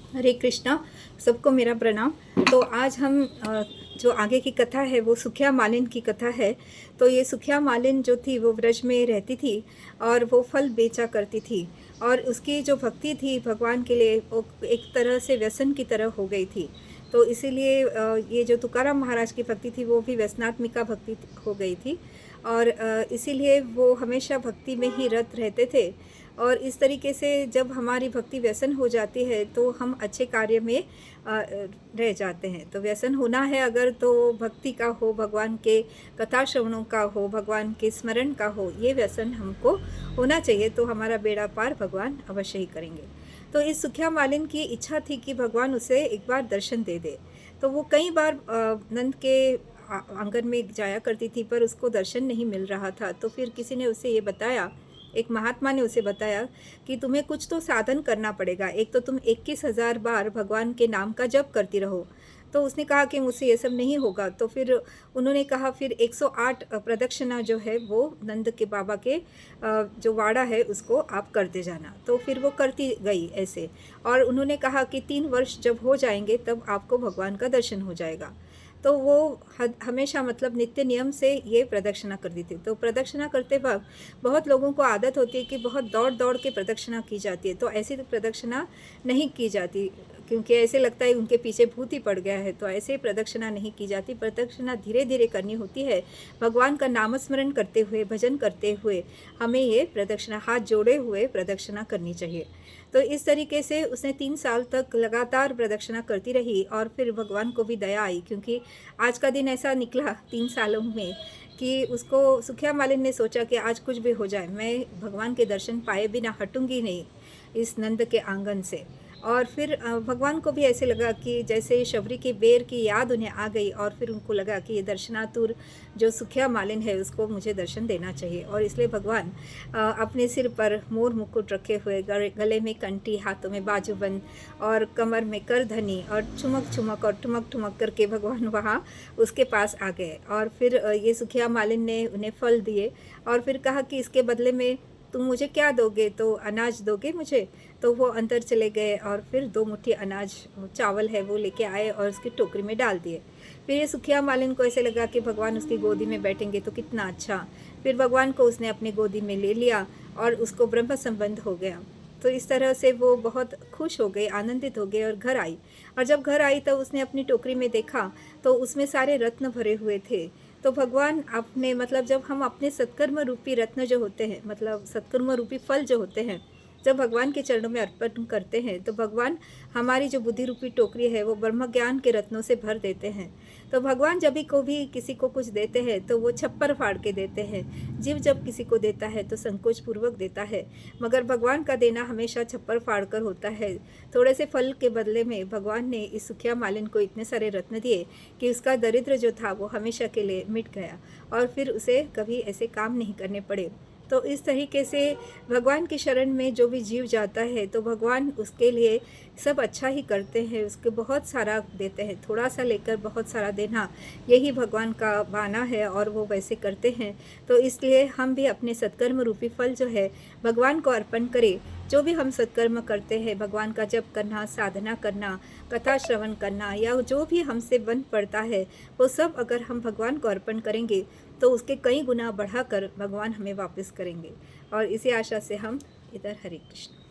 हरे कृष्णा। सबको मेरा प्रणाम। तो आज हम जो आगे की कथा है वो सुखिया मालिन की कथा है। तो ये सुखिया मालिन जो थी वो ब्रज में रहती थी और वो फल बेचा करती थी, और उसकी जो भक्ति थी भगवान के लिए वो एक तरह से व्यसन की तरह हो गई थी। तो इसीलिए ये जो तुकाराम महाराज की भक्ति थी वो भी व्यसनात्मिका भक्ति हो गई थी, और इसीलिए वो हमेशा भक्ति में ही रत रहते थे। और इस तरीके से जब हमारी भक्ति व्यसन हो जाती है तो हम अच्छे कार्य में रह जाते हैं। तो व्यसन होना है अगर, तो भक्ति का हो, भगवान के कथा श्रवणों का हो, भगवान के स्मरण का हो, ये व्यसन हमको होना चाहिए। तो हमारा बेड़ा पार भगवान अवश्य ही करेंगे। तो इस सुखिया मालिन की इच्छा थी कि भगवान उसे एक बार दर्शन दे दे। तो वो कई बार नंद के आंगन में जाया करती थी, पर उसको दर्शन नहीं मिल रहा था। तो फिर किसी ने उसे ये बताया, एक महात्मा ने उसे बताया कि तुम्हें कुछ तो साधन करना पड़ेगा। एक तो तुम 21,000 बार भगवान के नाम का जप करती रहो। तो उसने कहा कि मुझसे ये सब नहीं होगा। तो फिर उन्होंने कहा फिर 108 प्रदक्षिणा जो है वो नंद के बाबा के जो वाड़ा है उसको आप करते जाना। तो फिर वो करती गई ऐसे, और उन्होंने कहा कि 3 वर्ष जब हो जाएंगे तब आपको भगवान का दर्शन हो जाएगा। तो वो हमेशा मतलब नित्य नियम से ये प्रदक्षिणा करती थी। तो प्रदक्षिणा करते वक्त बहुत लोगों को आदत होती है कि बहुत दौड़ दौड़ के प्रदक्षिणा की जाती है। तो ऐसी प्रदक्षिणा नहीं की जाती, क्योंकि ऐसे लगता है उनके पीछे भूत ही पड़ गया है। तो ऐसे प्रदक्षिणा नहीं की जाती। प्रदक्षिणा धीरे धीरे करनी होती है। भगवान का नामस्मरण करते हुए, भजन करते हुए हमें ये प्रदक्षिणा हाथ जोड़े हुए प्रदक्षिणा करनी चाहिए। तो इस तरीके से उसने 3 साल तक लगातार प्रदक्षिणा करती रही, और फिर भगवान को भी दया आई, क्योंकि आज का दिन ऐसा निकला 3 सालों में कि उसको सुखिया मालिन ने सोचा कि आज कुछ भी हो जाए, मैं भगवान के दर्शन पाए बिना हटूंगी नहीं इस नंद के आंगन से। और फिर भगवान को भी ऐसे लगा कि जैसे शबरी की बेर की याद उन्हें आ गई, और फिर उनको लगा कि ये दर्शनातुर जो सुखिया मालिन है उसको मुझे दर्शन देना चाहिए। और इसलिए भगवान अपने सिर पर मोर मुकुट रखे हुए, गले में कंठी, हाथों में बाजूबंद और कमर में करधनी, और चुमक चुमक और ठुमक ठुमक करके भगवान वहाँ उसके पास आ गए। और फिर ये सुखिया मालिन ने उन्हें फल दिए, और फिर कहा कि इसके बदले में तुम मुझे क्या दोगे, तो अनाज दोगे मुझे। तो वो अंदर चले गए और फिर 2 मुट्ठी अनाज, चावल है वो लेके आए और उसकी टोकरी में डाल दिए। फिर ये सुखिया मालिन को ऐसे लगा कि भगवान उसकी गोदी में बैठेंगे तो कितना अच्छा। फिर भगवान को उसने अपनी गोदी में ले लिया और उसको ब्रह्म संबंध हो गया। तो इस तरह से वो बहुत खुश हो गए, आनंदित हो गए, और घर आई। और जब घर आई तो उसने अपनी टोकरी में देखा तो उसमें सारे रत्न भरे हुए थे। तो भगवान अपने मतलब जब हम अपने सत्कर्म रूपी रत्न जो होते हैं, मतलब सत्कर्म रूपी फल जो होते हैं, जब भगवान के चरणों में अर्पण करते हैं तो भगवान हमारी जो बुद्धि रूपी टोकरी है वो ब्रह्म ज्ञान के रत्नों से भर देते हैं। तो भगवान जब भी को भी किसी को कुछ देते हैं तो वो छप्पर फाड़ के देते हैं। जीव जब किसी को देता है तो संकोच पूर्वक देता है, मगर भगवान का देना हमेशा छप्पर फाड़ कर होता है। थोड़े से फल के बदले में भगवान ने इस सुखिया मालिन को इतने सारे रत्न दिए कि उसका दरिद्र जो था वो हमेशा के लिए मिट गया, और फिर उसे कभी ऐसे काम नहीं करने पड़े। तो इस तरीके से भगवान की शरण में जो भी जीव जाता है तो भगवान उसके लिए सब अच्छा ही करते हैं, उसके बहुत सारा देते हैं। थोड़ा सा लेकर बहुत सारा देना, यही भगवान का बाना है, और वो वैसे करते हैं। तो इसलिए हम भी अपने सत्कर्म रूपी फल जो है भगवान को अर्पण करें। जो भी हम सत्कर्म करते हैं, भगवान का जप करना, साधना करना, कथा श्रवण करना, या जो भी हमसे बन पड़ता है, वो सब अगर हम भगवान को अर्पण करेंगे तो उसके कई गुना बढ़ाकर भगवान हमें वापस करेंगे। और इसी आशा से हम इधर हरे कृष्ण।